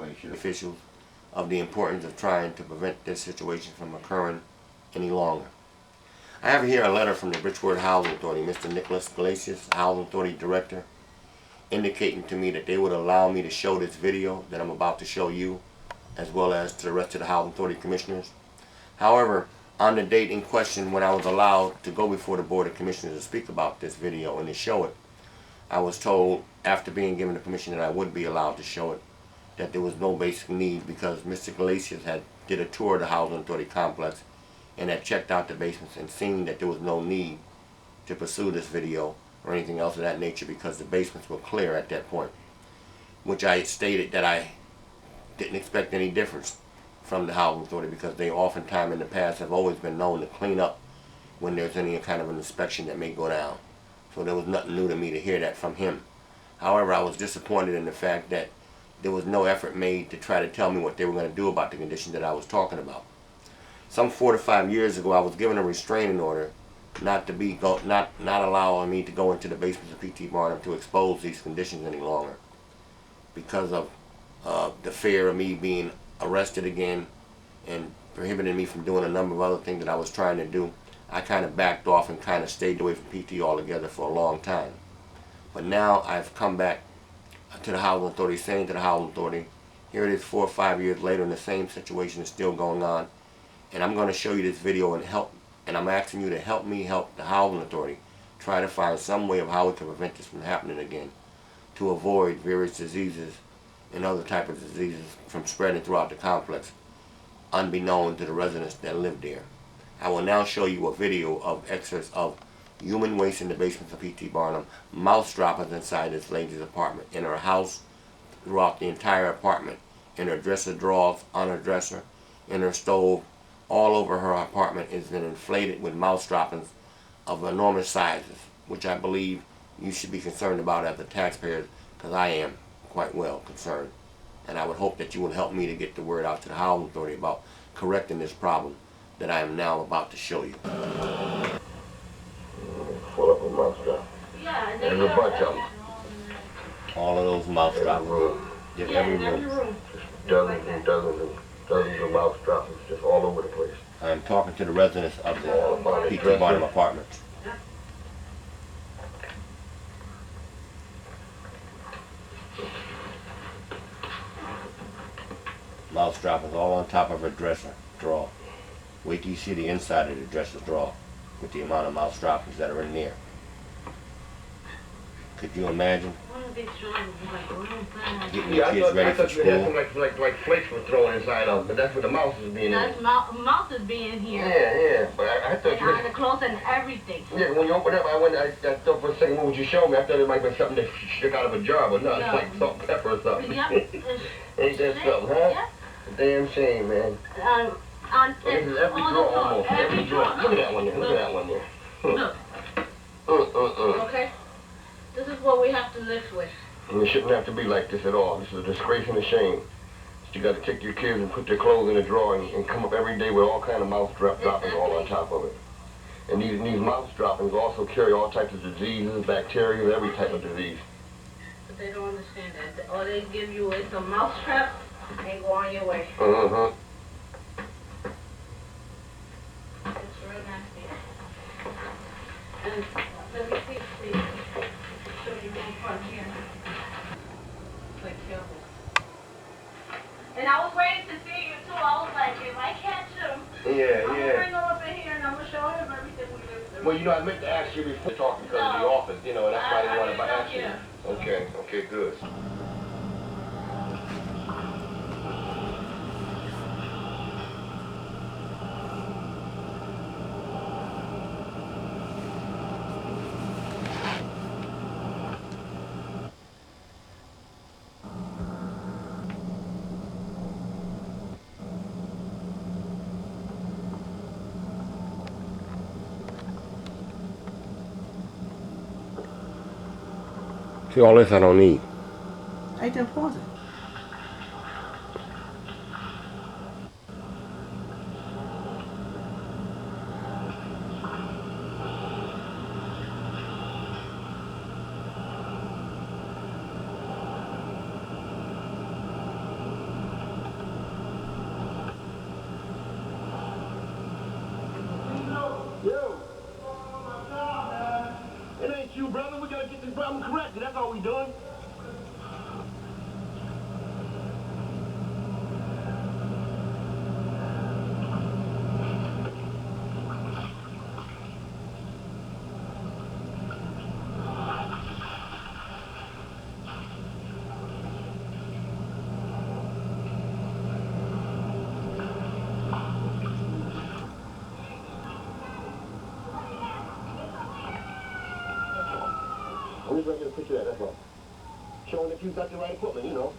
situation. Officials of the importance of trying to prevent this situation from occurring any longer. I have here a letter from the Bridgeport Housing Authority, Mr. Nicholas Glacius, Housing Authority Director, indicating to me that they would allow me to show this video that I'm about to show you, as well as to the rest of the Housing Authority Commissioners. However, on the date in question when I was allowed to go before the Board of Commissioners to speak about this video and to show it, I was told, after being given the permission that I would be allowed to show it, that there was no basic need because Mr. Glacius had did a tour of the Housing Authority complex and had checked out the basements and seen that there was no need to pursue this video or anything else of that nature because the basements were clear at that point, which I stated that I didn't expect any difference from the Housing Authority because they oftentimes in the past have always been known to clean up when there's any kind of an inspection that may go down. So there was nothing new to me to hear that from him. However, I was disappointed in the fact that there was no effort made to try to tell me what they were going to do about the condition that I was talking about. Some 4 to 5 years ago, I was given a restraining order not allowing me to go into the basements of P.T. Barnum to expose these conditions any longer because of the fear of me being arrested again and prohibiting me from doing a number of other things that I was trying to do. I kind of backed off and kind of stayed away from PT altogether for a long time. But now I've come back to the Housing Authority, saying to the Housing Authority, here it is 4 or 5 years later and the same situation is still going on. And I'm going to show you this video and I'm asking you to help me help the Housing Authority try to find some way of how we can prevent this from happening again, to avoid various diseases and other type of diseases from spreading throughout the complex, unbeknown to the residents that live there. I will now show you a video of excerpts of human waste in the basements of P.T. Barnum, mouse droppers inside this lady's apartment, in her house, throughout the entire apartment, in her dresser drawers, on her dresser, in her stove, all over her apartment has been inflated with mouse droppings of enormous sizes, which I believe you should be concerned about as a taxpayer, because I am quite well concerned. And I would hope that you will help me to get the word out to the Housing Authority about correcting this problem that I am now about to show you. Full up with mouse drops. Yeah, There's a bunch of them. All of those mouse droppings. Every room. Yeah, every room. Dozens and dozens and dozens of mouse droppings just all over the place. I'm talking to the residents of the P.T. Barnum apartments. Mouse droppings all on top of her dresser drawer. Wait till you see the inside of the dresser drawer with the amount of mouse droppings that are in there. Could you imagine getting your kids ready for school? You had some like flakes were thrown inside of them, but that's what the mouse is being in. That's mouse is being here. Yeah, but I thought you had the clothes and everything. Yeah, when you opened up, I thought for a second, what would you show me? I thought it might be something that stuck out of a jar, but no, it's like salt and pepper or something. Yep. Ain't that something, huh? Yeah. Damn shame, man. This is every drawer almost. Every drawer. Look at that one there. Look at that one there. Look. Okay. This is what we have to live with. And it shouldn't have to be like this at all. This is a disgrace and a shame. You got to take your kids and put their clothes in a drawer and come up every day with all kind of mouse droppings all on top of it. And these mouse droppings also carry all types of diseases, bacteria, every type of disease. But they don't understand that. All they give you is a mouse trap and go on your way. Uh-huh. It's real nasty. And let me see, please. Show you one part here. It's like terrible. And I was waiting to see you too. I was like, if I catch him, I'm gonna bring him up in here and I'm gonna show him everything we live through. Well, you know, I meant to ask you before talking because of the office, you know, that's why I didn't want to ask you. Okay, good. See, all this I don't need. I can pause it. issue, brother. We gotta get this problem corrected. That's all we doing. I'm just gonna get a picture of that, that's all. Showing that you got the right equipment, you know.